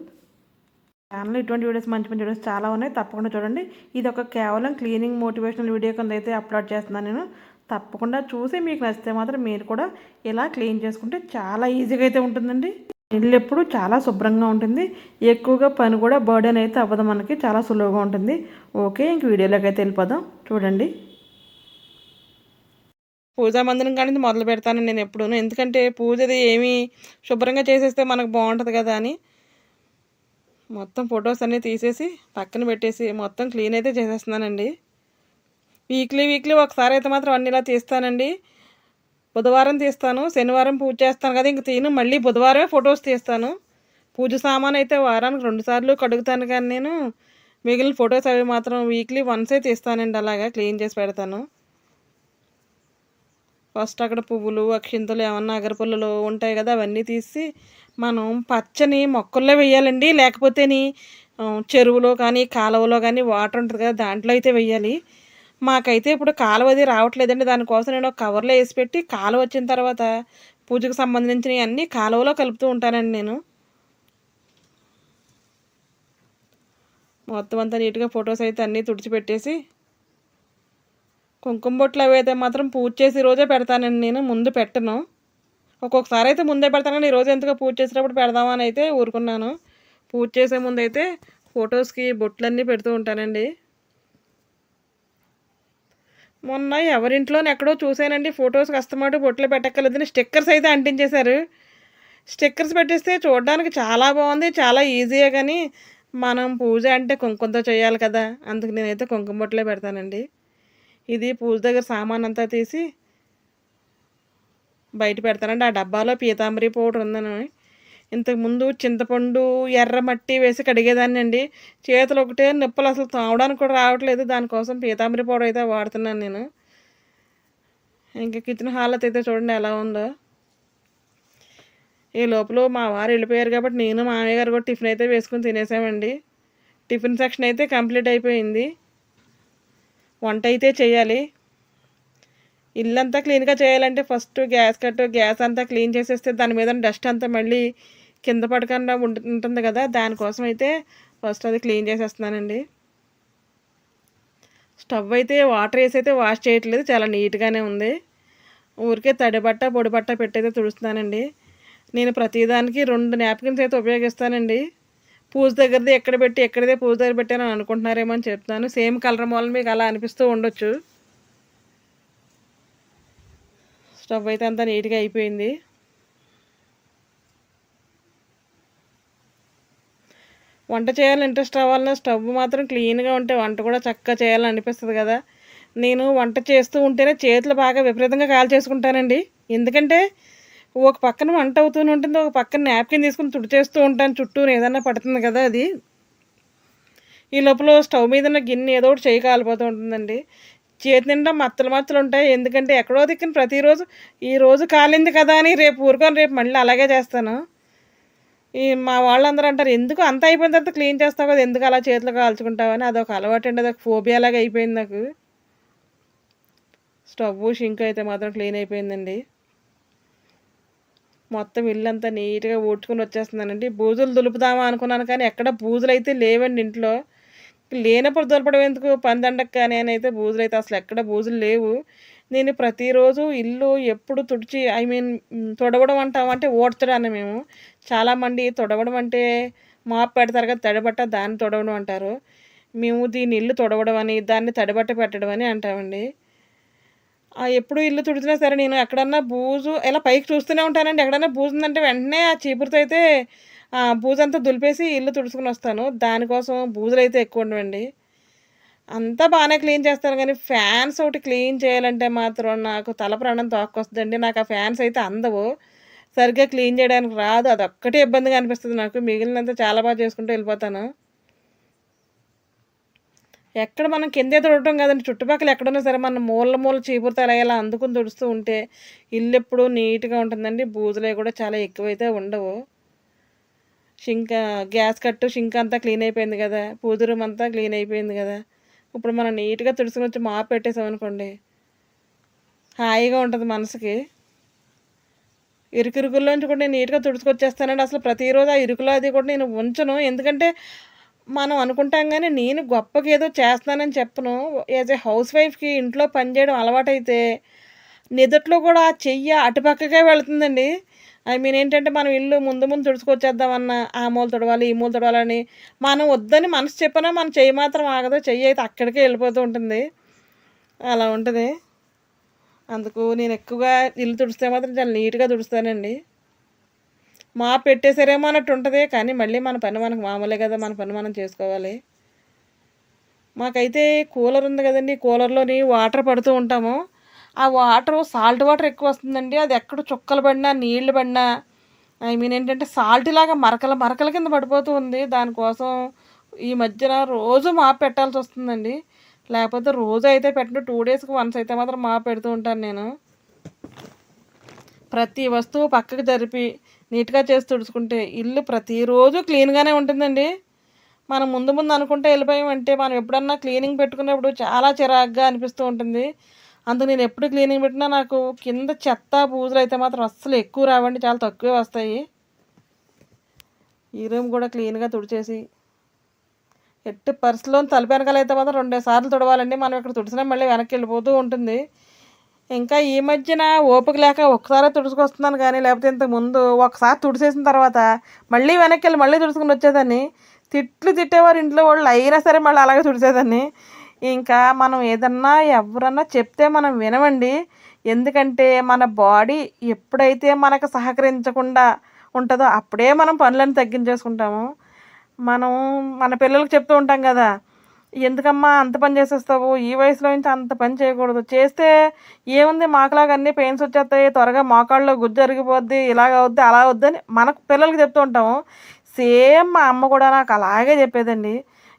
ఛానల్ ఇటువంటి వీడియోస్ మంచి మంచి వీడియోస్ చాలా ఉన్నాయి, తప్పకుండా చూడండి. ఇది ఒక కేవలం క్లీనింగ్ మోటివేషనల్ వీడియో కింద అయితే అప్లోడ్ చేస్తున్నాను నేను. తప్పకుండా చూసి మీకు నచ్చితే మాత్రం మీరు కూడా ఇలా క్లీన్ చేసుకుంటే చాలా ఈజీగా అయితే ఉంటుందండి. ఇల్లు ఎప్పుడు చాలా శుభ్రంగా ఉంటుంది, ఎక్కువగా పని కూడా బర్డెన్ అయితే అవ్వదు, మనకి చాలా సులువుగా ఉంటుంది. ఓకే, ఇంక వీడియోలోకి అయితే వెళ్ళిపోదాం. చూడండి, పూజా మందిరం కానీ మొదలు పెడతాను నేను ఎప్పుడూ, ఎందుకంటే పూజది ఏమీ శుభ్రంగా చేసేస్తే మనకు బాగుంటుంది కదా అని మొత్తం ఫొటోస్ అన్నీ తీసేసి పక్కన పెట్టేసి మొత్తం క్లీన్ అయితే చేసేస్తున్నానండి. వీక్లీ ఒకసారి అయితే మాత్రం అన్ని ఇలా తీస్తానండి. బుధవారం తీస్తాను, శనివారం పూజ చేస్తాను కదా, ఇంక తీను. మళ్ళీ బుధవారమే ఫొటోస్ తీస్తాను. పూజ సామాన్ అయితే వారానికి 2 సార్లు కడుగుతాను, కానీ నేను మిగిలిన ఫొటోస్ అవి మాత్రం వీక్లీ వన్సే తీస్తానండి. అలాగా క్లీన్ చేసి పెడతాను. ఫస్ట్ అక్కడ పువ్వులు, అక్షింతలు, ఏమన్నా అగరపుల్లలు ఉంటాయి కదా, అవన్నీ తీసి మనం పచ్చని మొక్కల్లో వేయాలండి. లేకపోతేని చెరువులో కానీ కాలువలో కానీ వాటర్ ఉంటుంది కదా, దాంట్లో అయితే వేయాలి. మాకైతే ఇప్పుడు కాలువ అది రావట్లేదండి, దానికోసం నేను కవర్లో వేసి పెట్టి కాలువ వచ్చిన తర్వాత పూజకు సంబంధించినవి అన్నీ కాలువలో కలుపుతూ ఉంటానండి నేను. మొత్తం అంతా నీట్గా ఫొటోస్ అయితే అన్నీ తుడిచిపెట్టేసి కుంకుమ బొట్లు అవి అయితే మాత్రం పూజ చేసి రోజే పెడతానండి, నేను ముందు పెట్టను. ఒక్కొక్కసారి అయితే ముందే పెడతాను కానీ ఈరోజు ఎందుకో పూజ చేసేటప్పుడు పెడదామని అయితే ఊరుకున్నాను. పూజ చేసే ముందు అయితే ఫొటోస్కి బొట్లన్నీ పెడుతూ ఉంటానండి. మొన్న ఎవరింట్లోనే ఎక్కడో చూశానండి, ఫొటోస్కి అస్తమాటు బొట్లు పెట్టక్కర్లేదని స్టిక్కర్స్ అయితే అంటించేశారు. స్టిక్కర్స్ పెట్టేస్తే చూడడానికి చాలా బాగుంది, చాలా ఈజీయే, కానీ మనం పూజ అంటే కుంకుమతో చేయాలి కదా, అందుకు నేనైతే కుంకుమ బొట్లే పెడతానండి. ఇది పూజ దగ్గర సామాన్ అంతా తీసి బయట పెడతానండి. ఆ డబ్బాలో పీతాంబరి పౌడర్ ఉందని, ఇంతకుముందు చింతపండు ఎర్ర మట్టి వేసి కడిగేదాన్ని అండి. చేతులు ఒకటే నొప్పులు, అసలు తాగడానికి కూడా రావట్లేదు. దానికోసం పీతాంబరి పౌడర్ అయితే వాడుతున్నాను నేను. ఇంకా కిచెన్ హాలత్ అయితే చూడండి ఎలా ఉందో. ఈ లోపల మా వారు వెళ్ళిపోయారు కాబట్టి నేను మామయ్య గారు కూడా టిఫిన్ అయితే వేసుకుని తినేసామండి. టిఫిన్ సెక్షన్ అయితే కంప్లీట్ అయిపోయింది. వంట అయితే చేయాలి. ఇల్లంతా క్లీన్గా చేయాలంటే ఫస్ట్ గ్యాస్ అంతా క్లీన్ చేసేస్తే దాని మీద డస్ట్ అంతా మళ్ళీ కింద పడకుండా ఉంటుంది కదా, దానికోసం అయితే ఫస్ట్ అది క్లీన్ చేసేస్తున్నానండి. స్టవ్ అయితే వాటర్ వేసి అయితే వాష్ చేయట్లేదు, చాలా నీట్గానే ఉంది. ఊరికే తడి బట్ట పొడి బట్ట పెట్టయితే తుడుస్తున్నానండి. నేను ప్రతిదానికి 2 నాప్కిన్స్ అయితే ఉపయోగిస్తానండి. పూజ దగ్గరది ఎక్కడ పెట్టి ఎక్కడిదే పూజ దగ్గర పెట్టాను అనుకుంటున్నారేమో అని చెప్తున్నాను. సేమ్ కలర్ మూలం మీకు అలా అనిపిస్తూ ఉండొచ్చు. స్టవ్ అయితే అంతా నీట్గా అయిపోయింది. వంట చేయాలని ఇంట్రెస్ట్ రావాలన్నా స్టవ్ మాత్రం క్లీన్గా ఉంటే వంట కూడా చక్కగా చేయాలని అనిపిస్తుంది కదా. నేను వంట చేస్తూ ఉంటేనే చేతులు బాగా విపరీతంగా కాల్ చేసుకుంటానండి. ఎందుకంటే ఒక పక్కన వంట అవుతూనే ఉంటుంది, ఒక పక్కన నాప్కిన్ తీసుకుని తుడిచేస్తూ ఉంటాను, చుట్టూ ఏదన్నా పడుతుంది కదా అది. ఈ లోపల స్టవ్ మీద గిన్నె ఏదో ఒకటి చేయి కాలిపోతూ ఉంటుందండి. చేతి నిండా మచ్చలు ఉంటాయి. ఎందుకంటే ఎక్కడో దిక్కున ప్రతిరోజు ఈరోజు కాలింది కదా అని రేపు ఊరుకొని రేపు మళ్ళీ అలాగే చేస్తాను. మా వాళ్ళందరూ అంటారు, ఎందుకు అంత అయిపోయిన తర్వాత క్లీన్ చేస్తావు కదా, ఎందుకు అలా చేతులు కాల్చుకుంటావు అని. అదొక అలవాటు అండి, అదొక ఫోబియా లాగా అయిపోయింది నాకు. స్టవ్ షింక్ అయితే మాత్రం క్లీన్ అయిపోయిందండి. మొత్తం ఇల్లంతా నీట్గా ఊడ్చుకుని వచ్చేస్తున్నానండి. బూజులు దులుపుదామా అనుకున్నాను కానీ ఎక్కడ బూజులు అయితే లేవండి ఇంట్లో. లేనప్పుడు దులపడం ఎందుకు, పందండకు కానీ అని అయితే బూజులు అయితే అసలు ఎక్కడ బూజులు లేవు. నేను ప్రతిరోజు ఇల్లు ఎప్పుడు తుడిచి తొడవడం అంటామంటే ఊడ్చడాన్ని మేము. చాలామంది తొడవడం అంటే మాప్ పెడతారు కదా తడిబట్ట, దాన్ని తొడవడం అంటారు. మేము దీన్ని ఇల్లు తొడవడం అని, దాన్ని తడిబట్ట పెట్టడం అని అంటామండి. ఎప్పుడు ఇల్లు తుడిచినా సరే నేను ఎక్కడన్నా బూజు ఇలా పైకి చూస్తూనే ఉంటానండి. ఎక్కడన్నా బూజు ఉందంటే వెంటనే ఆ చీపురుతో అయితే బూజంతా దులిపేసి ఇల్లు తుడుచుకుని వస్తాను. దానికోసం బూజులు అయితే ఎక్కువ ఉండవండి. అంతా బాగానే క్లీన్ చేస్తాను కానీ ఫ్యాన్స్ ఒకటి క్లీన్ చేయాలంటే మాత్రం నాకు తల ప్రాణం తోక్కొస్తుందండి. నాకు ఆ ఫ్యాన్స్ అయితే అందవు, సరిగ్గా క్లీన్ చేయడానికి రాదు. అదొక్కటే ఇబ్బందిగా అనిపిస్తుంది నాకు. మిగిలినంతా చాలా బాగా చేసుకుంటూ వెళ్ళిపోతాను. ఎక్కడ మనం కిందే తుడవటం కదండి, చుట్టుపక్కల ఎక్కడున్నా సరే మనం మూల చీపురుతో ఎలా అందుకుని తుడుస్తూ ఉంటే ఇల్లు ఎప్పుడూ నీట్గా ఉంటుందండి. బూజులే కూడా చాలా ఎక్కువైతే ఉండవు. గ్యాస్ కట్టు షింక్ అంతా క్లీన్ అయిపోయింది కదా, పూజ రూమ్ అంతా క్లీన్ అయిపోయింది కదా. ఇప్పుడు మనం నీట్గా తుడుచుకుని వచ్చి మాప్ పెట్టేసామనుకోండి, హాయిగా ఉంటుంది మనసుకి. ఇరుకుల్లోంచి కూడా నేను నీట్గా తుడుచుకొచ్చేస్తానండి. అసలు ప్రతిరోజు ఆ ఇరుకులో అది కూడా నేను ఉంచను. ఎందుకంటే మనం అనుకుంటాం కానీ నేను గొప్పకి ఏదో చేస్తున్నానని చెప్పను. యాజ్ ఏ హౌస్ వైఫ్కి ఇంట్లో పనిచేయడం అలవాటైతే నిదట్లో కూడా ఆ చెయ్యి అటుపక్కకే వెళుతుందండి. ఏంటంటే మనం ఇల్లు ముందు తుడుచుకొచ్చేద్దామన్నా ఆ మూల తుడవాలి ఈ మూల తుడవాలని మనం వద్దని మనసు చెప్పినా మన చెయ్యి మాత్రం ఆగదు. చెయ్యి అయితే అక్కడికే వెళ్ళిపోతూ ఉంటుంది. అలా ఉంటుంది. అందుకు నేను ఎక్కువగా ఇల్లు తుడిస్తే మాత్రం చాలా నీట్గా తుడుస్తానండి. పెట్టేసారేమో అన్నట్టు ఉంటుంది కానీ మళ్ళీ మన పని మనకు మామూలే కదా, మన పని మనం చేసుకోవాలి. మాకైతే కూలర్ ఉంది కదండి, కూలర్లోని వాటర్ పడుతూ ఉంటాము. ఆ వాటరు సాల్ట్ వాటర్ ఎక్కువ వస్తుందండి. అది ఎక్కడ చుక్కలు పడినా నీళ్లు పడినా ఏంటంటే సాల్ట్ లాగా మరకల కింద పడిపోతూ ఉంది. దానికోసం ఈ మధ్యన రోజు పెట్టాల్సి వస్తుందండి. లేకపోతే రోజు అయితే పెట్టను, 2 డేస్కి వన్స్ అయితే మాత్రం పెడుతూ ఉంటాను నేను. ప్రతి వస్తువు పక్కకు జరిపి నీట్గా చేసి తుడుచుకుంటే ఇల్లు ప్రతిరోజు క్లీన్గానే ఉంటుందండి. మనం ముందు అనుకుంటే వెళ్ళిపోయామంటే మనం ఎప్పుడన్నా క్లీనింగ్ పెట్టుకున్నప్పుడు చాలా చిరాగ్గా అనిపిస్తూ ఉంటుంది. అందుకు నేను ఎప్పుడు క్లీనింగ్ పెట్టినా నాకు కింద చెత్త బూజులు అయితే మాత్రం అస్సలు ఎక్కువ రావండి, చాలా తక్కువే వస్తాయి. ఈ రూమ్ కూడా క్లీన్గా తుడిచేసి ఎట్టి పరిస్థితిలో తలుపు వెనకాల అయితే మాత్రం 2 సార్లు తుడవాలండి. మనం ఇక్కడ తుడిసినా మళ్ళీ వెనక్కి వెళ్ళిపోతూ ఉంటుంది. ఇంకా ఈ మధ్యన ఓపిక లేక ఒక్కసారే తుడుచుకొస్తున్నాను కానీ, లేకపోతే ఇంతకుముందు ఒకసారి తుడిసేసిన తర్వాత మళ్ళీ వెనక్కి వెళ్ళి మళ్ళీ తుడుచుకుని వచ్చేదాన్ని. తిట్లు తిట్టేవారు ఇంట్లో వాళ్ళు, అయినా సరే మళ్ళీ అలాగే తుడిచేదాన్ని. ఇంకా మనం ఏదన్నా ఎవరన్నా చెప్తే మనం వినమండి. ఎందుకంటే మన బాడీ ఎప్పుడైతే మనకు సహకరించకుండా ఉంటుందో అప్పుడే మనం పనులను తగ్గించేసుకుంటాము. మనం మన పిల్లలకి చెప్తూ ఉంటాం కదా, ఎందుకమ్మా అంత పని చేసేస్తావు, ఈ వయసులో నుంచి అంత పని చేయకూడదు, చేస్తే ఏముంది మాకులాగా అన్నీ పెయిన్స్ వచ్చేస్తాయి, త్వరగా మోకాళ్ళలో గుజ్జు అరిగిపోద్ది, ఇలాగ అవుద్ది అలా అవుద్దని మన పిల్లలకి చెప్తూ ఉంటాము. సేమ్ మా అమ్మ కూడా నాకు అలాగే చెప్పేదండి.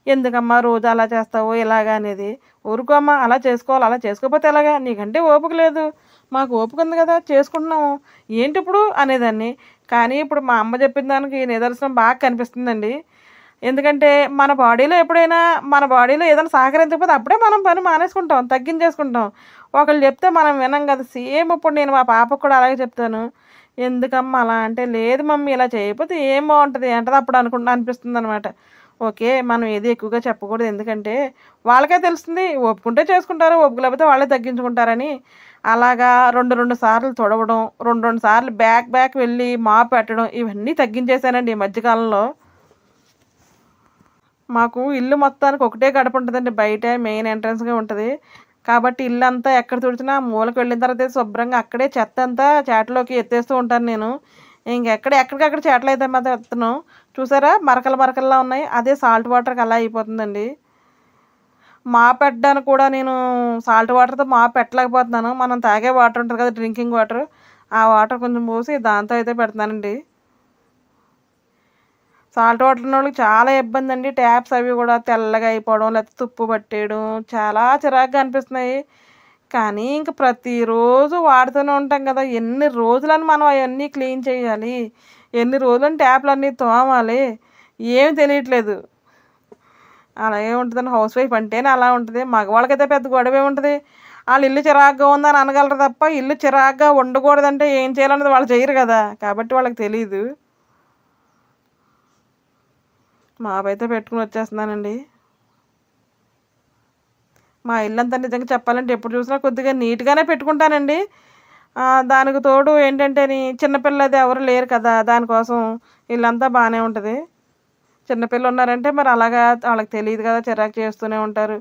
ఎందుకమ్మా రోజు అలా చేస్తావు ఇలాగా అనేది. ఊరుకోమ్మా, అలా చేసుకోవాలి, అలా చేసుకోకపోతే ఎలాగా, నీకంటే ఓపిక లేదు, మాకు ఓపిక ఉంది కదా చేసుకుంటున్నాము, ఏంటి ఇప్పుడు అనేదాన్ని. కానీ ఇప్పుడు మా అమ్మ చెప్పిన దానికి నిదర్శనం బాగా కనిపిస్తుందండి. ఎందుకంటే మన బాడీలో ఏదైనా సహకరించకపోతే అప్పుడే మనం పని మానేసుకుంటాం, తగ్గించేసుకుంటాం. ఒకళ్ళు చెప్తే మనం వినం కదా. సేమ్ ఇప్పుడు నేను మా పాపకు కూడా అలాగే చెప్తాను. ఎందుకమ్మా అలా అంటే, లేదు మమ్మీ ఇలా చేయకపోతే ఏం బాగుంటుంది అంటది. అప్పుడు అనిపిస్తుంది అనమాట. ఓకే, మనం ఏది ఎక్కువగా చెప్పకూడదు, ఎందుకంటే వాళ్ళకే తెలుస్తుంది, ఒప్పుకుంటే చేసుకుంటారు, ఒప్పుకోలేకపోతే వాళ్ళే తగ్గించుకుంటారని. అలాగా 2 సార్లు తొడవడం, 2 సార్లు బ్యాక్ వెళ్ళి మాపు పెట్టడం, ఇవన్నీ తగ్గించేశానండి ఈ మధ్యకాలంలో. మాకు ఇల్లు మొత్తానికి ఒకటే గడప ఉంటుందండి, బయట మెయిన్ ఎంట్రన్స్గా ఉంటుంది. కాబట్టి ఇల్లంతా ఎక్కడ తుడిచినా మూలకు వెళ్ళిన తర్వాత శుభ్రంగా అక్కడే చెత్త అంతా చేటలోకి ఎత్తేస్తూ ఉంటాను నేను. ఎక్కడికక్కడ చేటలు అయితే మాత్రం ఎత్తను. చూసారా మరకల్లా ఉన్నాయి, అదే సాల్ట్ వాటర్కి అలా అయిపోతుందండి. పెట్టడానికి కూడా నేను సాల్ట్ వాటర్తో పెట్టలేకపోతున్నాను. మనం తాగే వాటర్ ఉంటుంది కదా, డ్రింకింగ్ వాటర్, ఆ వాటర్ కొంచెం పోసి దాంతో అయితే పెడుతున్నానండి. సాల్ట్ వాటర్ ఉన్న వాళ్ళకి చాలా ఇబ్బంది అండి. ట్యాప్స్ అవి కూడా తెల్లగా అయిపోవడం, లేకపోతే తుప్పు పట్టేయడం చాలా చిరాకుగా అనిపిస్తున్నాయి. కానీ ఇంక ప్రతిరోజు వాడుతూనే ఉంటాం కదా, ఎన్ని రోజులని మనం అవన్నీ క్లీన్ చేయాలి, ఎన్ని రోజులని ట్యాప్లన్నీ తోమాలి, ఏమి తెలియట్లేదు. అలాగే ఉంటుందండి, హౌస్ వైఫ్ అంటేనే అలా ఉంటుంది. మగవాళ్ళకైతే పెద్ద గొడవే ఉంటుంది. వాళ్ళు ఇల్లు చిరాకుగా ఉందని అనగలరు తప్ప, ఇల్లు చిరాకుగా ఉండకూడదంటే ఏం చేయాలన్నది వాళ్ళు చేయరు కదా, కాబట్టి వాళ్ళకి తెలీదు. మాపైతే పెట్టుకుని వచ్చేస్తున్నానండి. మా ఇల్లంతా నిజంగా చెప్పాలంటే ఎప్పుడు చూసినా కొద్దిగా నీట్గానే పెట్టుకుంటానండి. దానికి తోడు ఏంటంటే చిన్నపిల్లది ఎవరు లేరు కదా, దానికోసం ఇల్లంతా బాగానే ఉంటుంది. చిన్నపిల్లలు ఉన్నారంటే మరి అలాగా వాళ్ళకి తెలియదు కదా, చిరాకు చేస్తూనే ఉంటారు.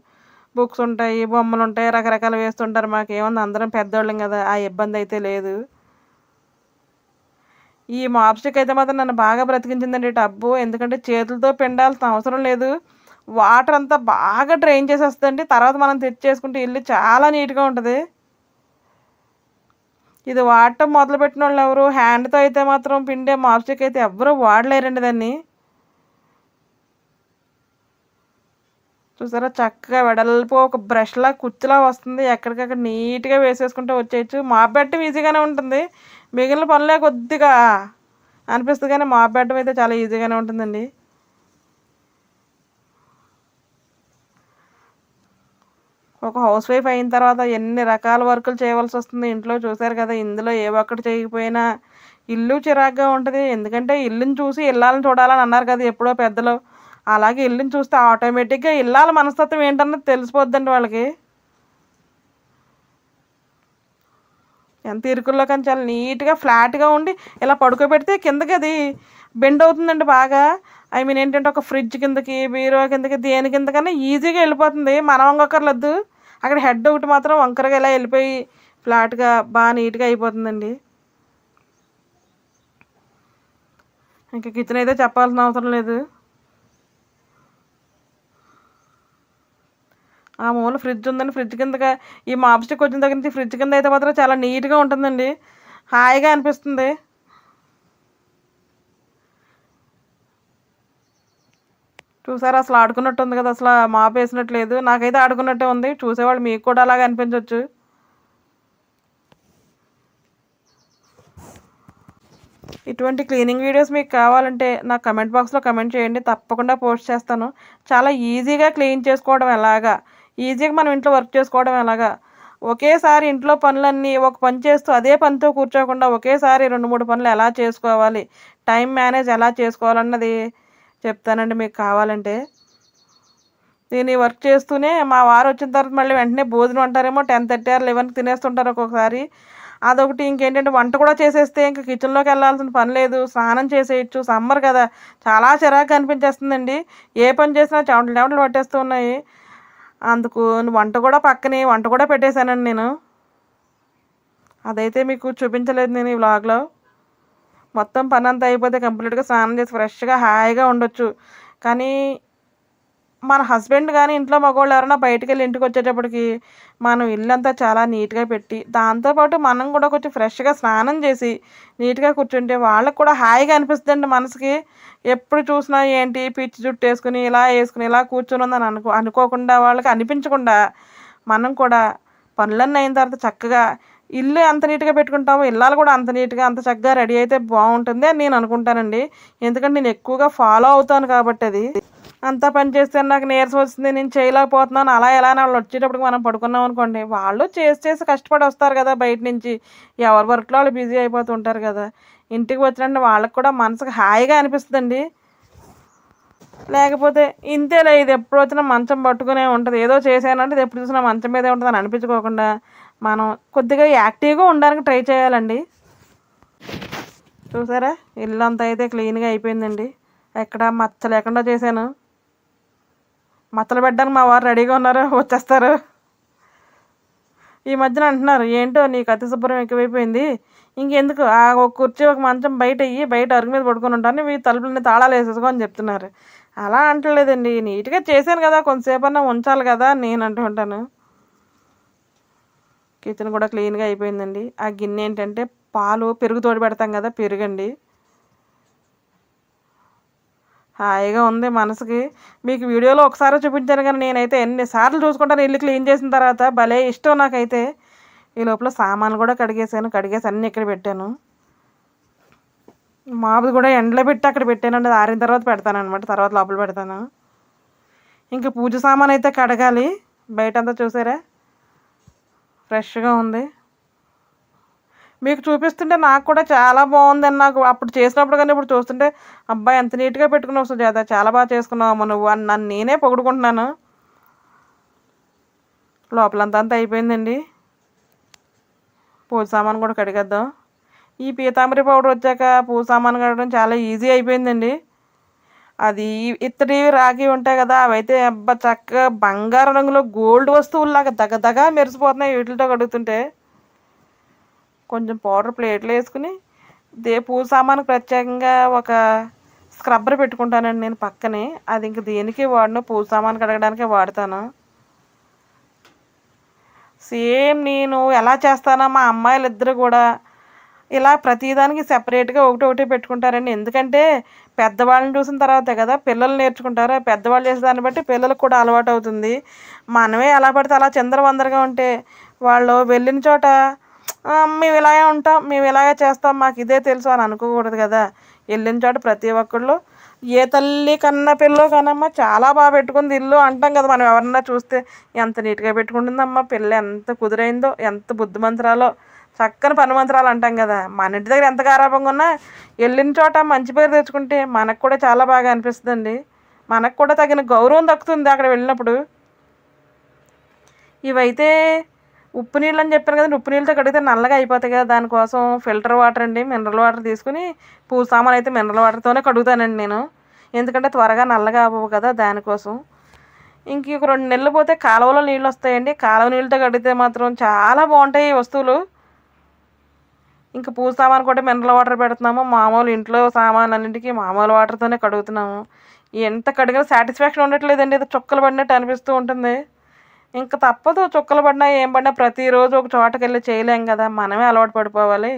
బుక్స్ ఉంటాయి, బొమ్మలు ఉంటాయి, రకరకాలు వేస్తుంటారు. మాకేముంది, అందరం పెద్దవాళ్ళం కదా, ఆ ఇబ్బంది అయితే లేదు. ఈ మాప్ స్టిక్ అయితే మాత్రం నన్ను బాగా బ్రతికించిందండి టబ్బు. ఎందుకంటే చేతులతో పిండాల్సిన అవసరం లేదు, వాటర్ అంతా బాగా డ్రైన్ చేసేస్తుందండి. తర్వాత మనం తెచ్చేసుకుంటే ఇల్లు చాలా నీట్గా ఉంటుంది. ఇది వాడటం మొదలుపెట్టిన వాళ్ళు ఎవరు హ్యాండ్తో అయితే మాత్రం పిండే మాప్ స్టిక్ అయితే ఎవరూ వాడలేరండి దాన్ని. చూసారా చక్కగా వెడల్పు ఒక బ్రష్లా కుర్చీలా వస్తుంది, ఎక్కడికక్కడ నీట్గా వేసేసుకుంటే వచ్చేయచ్చు. మాప్ పెట్టడం ఈజీగానే ఉంటుంది, మిగిలిన పనులే కొద్దిగా అనిపిస్తుంది, కానీ మాప్ పెట్టడం అయితే చాలా ఈజీగానే ఉంటుందండి. ఒక హౌస్ వైఫ్ అయిన తర్వాత ఎన్ని రకాల వర్కులు చేయవలసి వస్తుంది ఇంట్లో, చూసారు కదా. ఇందులో ఏ ఒక్కటి చేయకపోయినా ఇల్లు చిరాగ్గా ఉంటుంది. ఎందుకంటే ఇల్లుని చూసి ఇల్లాలని చూడాలని అన్నారు కదా ఎప్పుడో పెద్దలు, అలాగే ఇల్లుని చూస్తే ఆటోమేటిక్గా ఇల్లాల మనస్తత్వం ఏంటన్నది తెలిసిపోద్దండి వాళ్ళకి. ఎంత ఇరుకుల్లో కానీ చాలా నీట్గా ఫ్లాట్గా ఉండి ఇలా పడుకోబెడితే కిందకి అది బెండ్ అవుతుందండి బాగా. ఏంటంటే ఒక ఫ్రిడ్జ్ కిందకి, బీరువా కిందకి, దేని కిందకన్నా ఈజీగా వెళ్ళిపోతుంది, మనం వంగక్కర్లేదు. అక్కడ హెడ్ ఒకటి మాత్రం వంకరగా ఇలా వెళ్ళిపోయి ఫ్లాట్గా బాగా నీట్గా అయిపోతుందండి. ఇంకా కిచెన్ అయితే చెప్పాల్సిన అవసరం లేదు. ఆ మూల ఫ్రిడ్జ్ ఉందండి, ఫ్రిడ్జ్ కిందగా ఈ మాప్ స్టిక్ వచ్చిన దగ్గర నుంచి ఫ్రిడ్జ్ కింద అయితే మాత్రం చాలా నీట్గా ఉంటుందండి, హాయిగా అనిపిస్తుంది. చూసారా అసలు ఆడుకున్నట్టు ఉంది కదా, అసలు మాప్ వేసినట్లేదు. నాకైతే ఆడుకున్నట్టే ఉంది, చూసేవాళ్ళు మీకు కూడా అలాగే అనిపించవచ్చు. ఇటువంటి క్లీనింగ్ వీడియోస్ మీకు కావాలంటే నాకు కమెంట్ బాక్స్లో కమెంట్ చేయండి, తప్పకుండా పోస్ట్ చేస్తాను. చాలా ఈజీగా క్లీన్ చేసుకోవడం ఎలాగా, ఈజీగా మనం ఇంట్లో వర్క్ చేసుకోవడం ఎలాగా, ఒకేసారి ఇంట్లో పనులన్నీ ఒక పని చేస్తూ అదే పనితో కూర్చోకుండా ఒకేసారి 2-3 పనులు ఎలా చేసుకోవాలి, టైం మేనేజ్ ఎలా చేసుకోవాలన్నది చెప్తానండి మీకు కావాలంటే. నేను ఈ వర్క్ చేస్తూనే మా వారు వచ్చిన తర్వాత మళ్ళీ వెంటనే భోజనం అంటారేమో 10:30 ఆర్ 11కి తినేస్తుంటారు ఒక్కొక్కసారి. అదొకటి. ఇంకేంటంటే వంట కూడా చేసేస్తే ఇంక కిచెన్లోకి వెళ్ళాల్సిన పని లేదు. స్నానం చేసేయచ్చు. సమ్మర్ కదా, చాలా చిరాకుగా అనిపించేస్తుందండి. ఏ పని చేసినా చెమటలు చెమటలు పట్టేస్తూ ఉన్నాయి. అందుకు వంట కూడా పెట్టేశానండి నేను. అదైతే మీకు చూపించలేదు నేను ఈ వ్లాగ్లో. మొత్తం పని అంతా అయిపోతే కంప్లీట్గా స్నానం చేసి ఫ్రెష్గా హాయిగా ఉండొచ్చు. కానీ మన హస్బెండ్ కానీ ఇంట్లో మగవాళ్ళు ఎవరైనా బయటికి వెళ్ళి ఇంటికి వచ్చేటప్పటికి మనం ఇల్లంతా చాలా నీట్గా పెట్టి, దాంతోపాటు మనం కూడా కొంచెం ఫ్రెష్గా స్నానం చేసి నీట్గా కూర్చుంటే వాళ్ళకు కూడా హాయిగా అనిపిస్తుందండి మనసుకి. ఎప్పుడు చూసినా ఏంటి పిచ్చి జుట్టు వేసుకుని ఇలా కూర్చుని ఉందని అనుకోకుండా, వాళ్ళకి అనిపించకుండా మనం కూడా పనులన్నీ అయిన తర్వాత చక్కగా ఇల్లు ఎంత నీట్గా పెట్టుకుంటామో ఇల్లాలు కూడా అంత నీట్గా అంత చక్కగా రెడీ అయితే బాగుంటుంది అని నేను అనుకుంటానండి. ఎందుకంటే నేను ఎక్కువగా ఫాలో అవుతాను కాబట్టి. అది అంతా పని చేస్తే నాకు నీరసం వస్తుంది, నేను చేయలేకపోతున్నాను అలా ఎలా అని వాళ్ళు వచ్చేటప్పటికి మనం పడుకున్నాం అనుకోండి, వాళ్ళు చేసి కష్టపడి వస్తారు కదా బయట నుంచి. ఎవరి వర్క్లో వాళ్ళు బిజీ అయిపోతుంటారు కదా. ఇంటికి వచ్చినట్టు వాళ్ళకి కూడా మనసుకు హాయిగా అనిపిస్తుందండి. లేకపోతే ఇంతేలే, ఇది ఎప్పుడు వచ్చినా మంచం పట్టుకునే ఉంటుంది, ఏదో చేసానంటే ఇది ఎప్పుడు చూసినా మంచం మీదే ఉంటుంది అని అనిపించుకోకుండా మనం కొద్దిగా యాక్టివ్గా ఉండడానికి ట్రై చేయాలండి. చూసారా, ఇల్లు అంతా అయితే క్లీన్గా అయిపోయిందండి. ఎక్కడ మచ్చ లేకుండా చేశాను. మచ్చలు పెట్టడానికి మా వారు రెడీగా ఉన్నారు, వచ్చేస్తారు. ఈ మధ్యన అంటున్నారు, ఏంటో నీకు అతి శుభ్రం ఎక్కువైపోయింది, ఇంకెందుకు ఒక కుర్చీ ఒక మంచం బయట అరుగు మీద పడుకొని ఉంటాను, మీ తలుపులని తాళాలు వేసేసుకో అని చెప్తున్నారు. అలా అంటలేదండి, నీట్గా చేశాను కదా, కొంతసేపు అన్నా ఉంచాలి కదా నేను అంటూ ఉంటాను. కిచెన్ కూడా క్లీన్గా అయిపోయిందండి. ఆ గిన్నె ఏంటంటే పెరుగు తోడు పెడతాం కదా, పెరుగండి. హాయిగా ఉంది మనసుకి. మీకు వీడియోలో ఒకసారి చూపించాను కానీ నేనైతే ఎన్నిసార్లు చూసుకుంటాను ఇల్లు క్లీన్ చేసిన తర్వాత. భలే ఇష్టం నాకైతే. ఈ లోపల సామాన్లు కూడా కడిగేసి అన్నీ ఇక్కడ పెట్టాను. మాబుది కూడా ఎండలో పెట్టి అక్కడ పెట్టానండి, అది ఆరిన తర్వాత పెడతాను అనమాట, తర్వాత లోపల పెడతాను. ఇంకా పూజ సామాన్ అయితే కడగాలి. బయటంతా చూసారా ఫ్రెష్గా ఉంది. మీకు చూపిస్తుంటే నాకు కూడా చాలా బాగుందని, నాకు అప్పుడు చేసినప్పుడు కానీ ఇప్పుడు చూస్తుంటే అబ్బాయి ఎంత నీట్గా పెట్టుకున్నావు సుజాత, చాలా బాగా చేసుకున్నావు నువ్వు అని నన్ను నేనే పొగుడుకుంటున్నాను. లోపలంతా అయిపోయిందండి. పూజ సామాన్ కూడా కడిగేద్దాం. ఈ పీతాంబరి పౌడర్ వచ్చాక పూజ సామాన్ కడగడం చాలా ఈజీ అయిపోయిందండి. అది ఇత్తడి రాగి ఉంటాయి కదా, అవైతే అబ్బా చక్కగా బంగారు రంగులో గోల్డ్ వస్తువుల్లాగా దగదగా మెరిసిపోతున్నాయి వీటితో కడుగుతుంటే. కొంచెం పౌడర్ ప్లేట్లో వేసుకుని పూజ సామాన్కి ప్రత్యేకంగా ఒక స్క్రబ్బర్ పెట్టుకుంటానండి నేను పక్కనే. అది ఇంక దేనికి వాడను, పూజ సామాన్ కడగడానికే వాడతాను. సేమ్ నేను ఎలా చేస్తానో మా అమ్మాయిలు ఇద్దరు కూడా ఇలా ప్రతిదానికి సెపరేట్గా ఒకటి పెట్టుకుంటారండి. ఎందుకంటే పెద్దవాళ్ళని చూసిన తర్వాతే కదా పిల్లలు నేర్చుకుంటారు. పెద్దవాళ్ళు చేసేదాన్ని బట్టి పిల్లలకు కూడా అలవాటు అవుతుంది. మనమే ఎలా పడితే అలా చిందరవందరగా ఉంటే వాళ్ళు వెళ్ళిన చోట మేము ఇలాగే ఉంటాం, మేము ఇలాగే చేస్తాం, మాకు ఇదే తెలుసు అని అనుకోకూడదు కదా. వెళ్ళిన చోట ప్రతి ఒక్కళ్ళు ఏ తల్లి కన్న పిల్లో కనమ్మా చాలా బాగా పెట్టుకుంది ఇల్లు అంటాం కదా. మనం ఎవరన్నా చూస్తే ఎంత నీట్గా పెట్టుకుంటుందమ్మా పిల్ల, ఎంత కుదురైందో, ఎంత బుద్ధిమంతురాలో, చక్కని పని మంత్రాలు అంటాం కదా. మన ఇంటి దగ్గర ఎంత గారాభంగా ఉన్నా వెళ్ళిన చోట మంచి పేరు తెచ్చుకుంటే మనకు కూడా చాలా బాగా అనిపిస్తుందండి. మనకు కూడా తగిన గౌరవం దక్కుతుంది అక్కడ వెళ్ళినప్పుడు. ఇవైతే ఉప్పు నీళ్ళు అని చెప్పాను కదండి, ఉప్పు నీళ్ళతో కడిగితే నల్లగా అయిపోతాయి కదా, దానికోసం ఫిల్టర్ వాటర్ అండి, మినరల్ వాటర్ తీసుకుని పూజ సామాన్ అయితే మినరల్ వాటర్తోనే కడుగుతానండి నేను. ఎందుకంటే త్వరగా నల్లగా అవ్వవు కదా, దానికోసం. ఇంక 2 నెలలు పోతే కాలువలో నీళ్ళు వస్తాయండి. కాలువ నీళ్ళతో కడిగితే మాత్రం చాలా బాగుంటాయి ఈ వస్తువులు. ఇంకా పూజ సామాన్ కూడా మినరల్ వాటర్ పెడుతున్నాము. మామూలు ఇంట్లో సామాన్ అన్నింటికి మామూలు వాటర్తోనే కడుగుతున్నాము. ఎంత కడిగినా సాటిస్ఫాక్షన్ ఉండట్లేదండి, ఇది చుక్కలు పడినట్టు అనిపిస్తూ ఉంటుంది. ఇంకా తప్పదు, చుక్కలు పడినా ఏం పడినా ప్రతిరోజు ఒక చోటకి వెళ్ళి చేయలేం కదా, మనమే అలవాటు పడిపోవాలి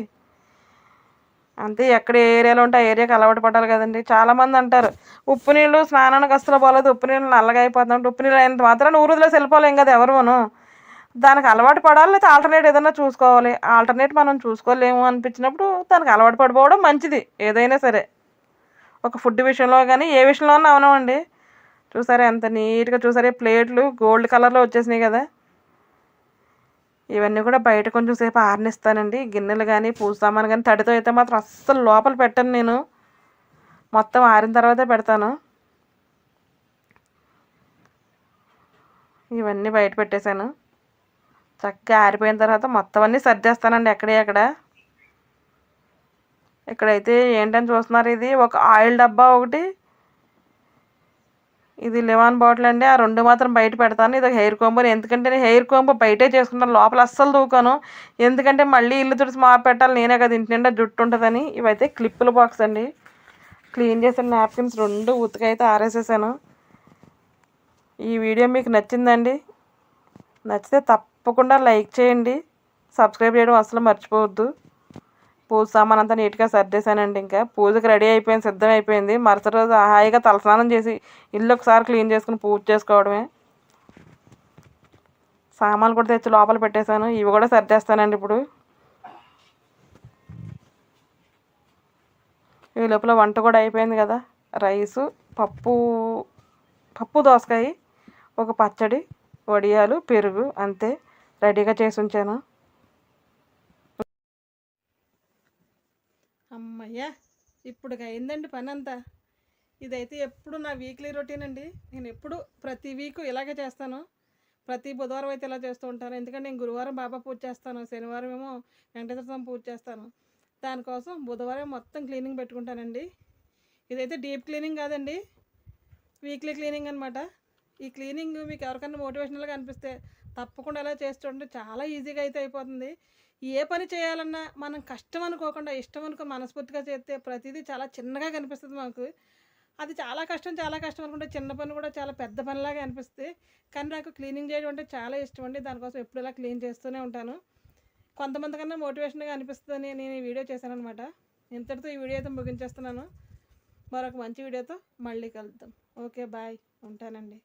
అంతే. ఎక్కడ ఏరియాలో ఉంటే ఆ ఏరియాకి అలవాటు పడాలి కదండి. చాలామంది అంటారు ఉప్పు నీళ్ళు స్నానానికి అస్సలు పోలేదు, ఉప్పు నీళ్ళు నల్లగా అయిపోతుందంటే, ఉప్పు నీళ్ళు అయినంత మాత్రం ఊరు వదిలేసి వెళ్ళిపోలేం కదా ఎవరును. దానికి అలవాటు పడాలి, లేదా ఆల్టర్నేట్ ఏదైనా చూసుకోవాలి. ఆల్టర్నేట్ మనం చూసుకోలేము అనిపించినప్పుడు దానికి అలవాటు పడిపోవడం మంచిది ఏదైనా సరే. ఒక ఫుడ్ విషయంలో కానీ ఏ విషయంలో అవునండి. చూసారా ఎంత నీట్గా, చూసారా ప్లేట్లు గోల్డ్ కలర్లో వచ్చేసినాయి కదా. ఇవన్నీ కూడా బయట కొంచెం సేపు ఆరనిస్తానండి. గిన్నెలు కానీ పూజ సామాన్ కానీ తడితో అయితే మాత్రం అస్సలు లోపల పెట్టను నేను, మొత్తం ఆరిన తర్వాతే పెడతాను. ఇవన్నీ బయట పెట్టేశాను. చక్కగా ఆరిపోయిన తర్వాత మొత్తం అన్నీ సర్దేస్తానండి ఎక్కడే అక్కడ. ఇక్కడైతే ఏంటని చూస్తున్నారు, ఇది ఒక ఆయిల్ డబ్బా ఒకటి, ఇది లివాన్ బాటిల్ అండి. ఆ రెండు మాత్రం బయట పెడతాను. ఇది హెయిర్ కోంబర్, ఎందుకంటే నేను హెయిర్ కోంబర్ బయటే చేసుకుంటాను, లోపల అస్సలు దూకాను. ఎందుకంటే మళ్ళీ ఇల్లు తుడిచి మాపు పెట్టాలి, నేనే కదా ఇంటి నిండా జుట్టు ఉంటుందని. ఇవైతే క్లిప్పుల బాక్స్ అండి. క్లీన్ చేసిన నాప్కిన్స్ 2 ఉతికైతే ఆరేసేసాను. ఈ వీడియో మీకు నచ్చిందండి? నచ్చితే తప్పకుండా లైక్ చేయండి, సబ్స్క్రైబ్ చేయడం అసలు మర్చిపోవద్దు. పూజ సామాన్ అంతా నీట్గా సర్దేశానండి. ఇంకా పూజకి రెడీ అయిపోయింది, సిద్ధం అయిపోయింది. మరుసటి రోజు హాయిగా తలస్నానం చేసి ఇల్లు ఒకసారి క్లీన్ చేసుకుని పూజ చేసుకోవడమే. సామాన్లు కూడా తెచ్చి లోపల పెట్టేశాను, ఇవి కూడా సర్దేస్తానండి ఇప్పుడు. ఈ లోపల వంట కూడా అయిపోయింది కదా. రైసు, పప్పు దోసకాయ, ఒక పచ్చడి, వడియాలు, పెరుగు, అంతే రెడీగా చేసి ఉంచాను. అమ్మయ్యా, ఇప్పుడు అయిందండి పని అంతా. ఇదైతే ఎప్పుడు నా వీక్లీ రొటీన్ అండి. నేను ఎప్పుడు ప్రతి వీక్ ఇలాగే చేస్తాను. ప్రతి బుధవారం అయితే ఇలా చేస్తూ ఉంటాను. ఎందుకంటే నేను గురువారం బాబా పూజ చేస్తాను, శనివారం ఏమో వెంకటేశ్వర స్వామి పూజ చేస్తాను. దానికోసం బుధవారం మొత్తం క్లీనింగ్ పెట్టుకుంటానండి. ఇదైతే డీప్ క్లీనింగ్ కాదండి, వీక్లీ క్లీనింగ్ అనమాట. ఈ క్లీనింగ్ మీకు ఎవరికైనా మోటివేషనల్గా అనిపిస్తే తప్పకుండా అలా చేసి చూడండి. చాలా ఈజీగా అయితే అయిపోతుంది. ఏ పని చేయాలన్నా మనం కష్టం అనుకోకుండా ఇష్టం అనుకో మనస్ఫూర్తిగా చేస్తే ప్రతిదీ చాలా చిన్నగా కనిపిస్తుంది మనకు. అది చాలా కష్టం అనుకుంటే చిన్న పని కూడా చాలా పెద్ద పనిలాగా అనిపిస్తుంది. కానీ నాకు క్లీనింగ్ చేయడం అంటే చాలా ఇష్టం అండి. దానికోసం ఎప్పుడు ఇలా క్లీన్ చేస్తూనే ఉంటాను. కొంతమంది కన్నా మోటివేషన్గా అనిపిస్తుందని నేను ఈ వీడియో చేశాను అనమాట. ఇంతటితో ఈ వీడియో అయితే ముగించేస్తున్నాను. మరొక మంచి వీడియోతో మళ్ళీ కలుద్దాం. ఓకే, బాయ్, ఉంటానండి.